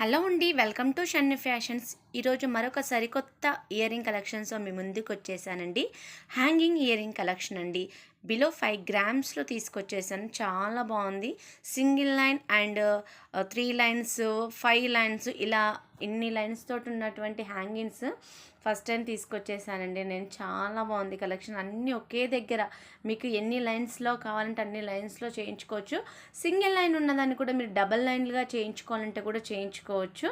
Hello అండి, welcome to Shannu fashions. ఈరోజు మరొక సరికొత్త ఇయర్ రింగ్ కలెక్షన్స్తో మీ ముందుకు వచ్చేసానండి. హ్యాంగింగ్ ఇయర్ రింగ్ కలెక్షన్ అండి. బిలో 5 గ్రామ్స్లో తీసుకొచ్చేసాను. చాలా బాగుంది. Single line and 3 lines, 5 lines, ఇలా ఇన్ని లైన్స్ తోటి ఉన్నటువంటి హ్యాంగింగ్స్ ఫస్ట్ టైం తీసుకొచ్చేసానండి నేను. చాలా బాగుంది కలెక్షన్. అన్నీ ఒకే దగ్గర మీకు ఎన్ని లైన్స్లో కావాలంటే అన్ని లైన్స్లో చేయించుకోవచ్చు. సింగిల్ లైన్ ఉన్నదాన్ని కూడా మీరు డబల్ లైన్లుగా చేయించుకోవాలంటే కూడా చేయించుకోవచ్చు.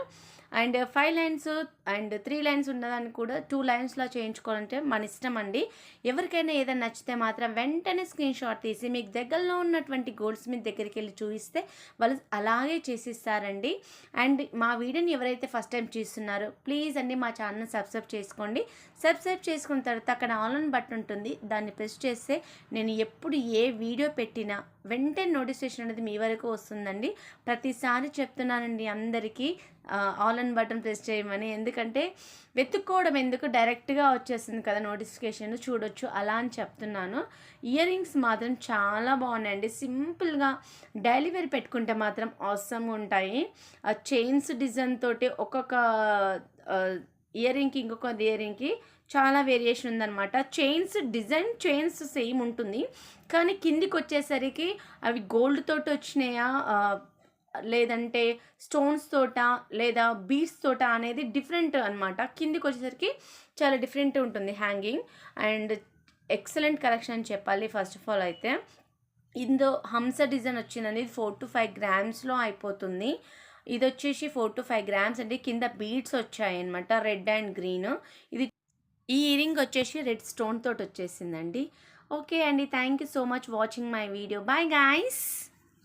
అండ్ 5 లైన్స్ అండ్ 3 లైన్స్ ఉన్నదాన్ని కూడా 2 లైన్స్లో చేయించుకోవాలంటే మన ఇష్టం అండి. ఎవరికైనా ఏదైనా నచ్చితే మాత్రం వెంటనే స్క్రీన్ షాట్ తీసి మీకు దగ్గరలో ఉన్నటువంటి గోల్డ్ స్మిత్ దగ్గరికి వెళ్ళి చూపిస్తే వాళ్ళు అలాగే చేసిస్తారండి. అండ్ మా వీడియోని ఎవరైతే ఫస్ట్ టైం చూస్తున్నారో ప్లీజ్ అండి మా ఛానల్ సబ్స్క్రైబ్ చేసుకోండి. సబ్స్క్రైబ్ చేసుకున్న తర్వాత అక్కడ ఆల్ ఆన్ బటన్ ఉంటుంది, దాన్ని ప్రెస్ చేస్తే నేను ఎప్పుడు ఏ వీడియో పెట్టినా వెంటనే నోటిఫికేషన్ అనేది మీ వరకు వస్తుందండి. ప్రతిసారి చెప్తున్నానండి అందరికీ ఆల్ ఆన్ బటన్ ప్రెస్ చేయమని. ఎందుకంటే వెతుక్కోవడం ఎందుకు, డైరెక్ట్గా వచ్చేస్తుంది కదా నోటిఫికేషన్, చూడొచ్చు అలా అని చెప్తున్నాను. ఇయర్ రింగ్స్ మాత్రం చాలా బాగున్నాయండి. సింపుల్గా డైలీ వేర్ పెట్టుకుంటే మాత్రం అవసరంగా ఉంటాయి. చైన్స్ డిజైన్ తోటి ఒక్కొక్క ఇయర్ రింగ్కి ఇంకొక ఇయర్ రింగ్కి చాలా వేరియేషన్ ఉందన్నమాట. చైన్స్ సేమ్ ఉంటుంది, కానీ కిందికి వచ్చేసరికి అవి గోల్డ్ తోటి వచ్చినాయా లేదంటే స్టోన్స్ తోట లేదా బీడ్స్ తోట అనేది డిఫరెంట్ అనమాట. కిందికి వచ్చేసరికి చాలా డిఫరెంట్ ఉంటుంది హ్యాంగింగ్. అండ్ ఎక్సలెంట్ కలెక్షన్ అని చెప్పాలి. ఫస్ట్ ఆఫ్ ఆల్ అయితే ఇందులో హంస డిజైన్ వచ్చిందండి. 4 to 5 గ్రామ్స్లో అయిపోతుంది. ఇది వచ్చేసి 4 to 5 గ్రామ్స్ అండి. కింద బీడ్స్ వచ్చాయి అనమాట, రెడ్ అండ్ గ్రీన్. ఇది ఈ ఇయరింగ్ వచ్చేసి రెడ్ స్టోన్ తోటి వచ్చేసిందండి. ఓకే అండి, thank you so much watching my video. Bye guys.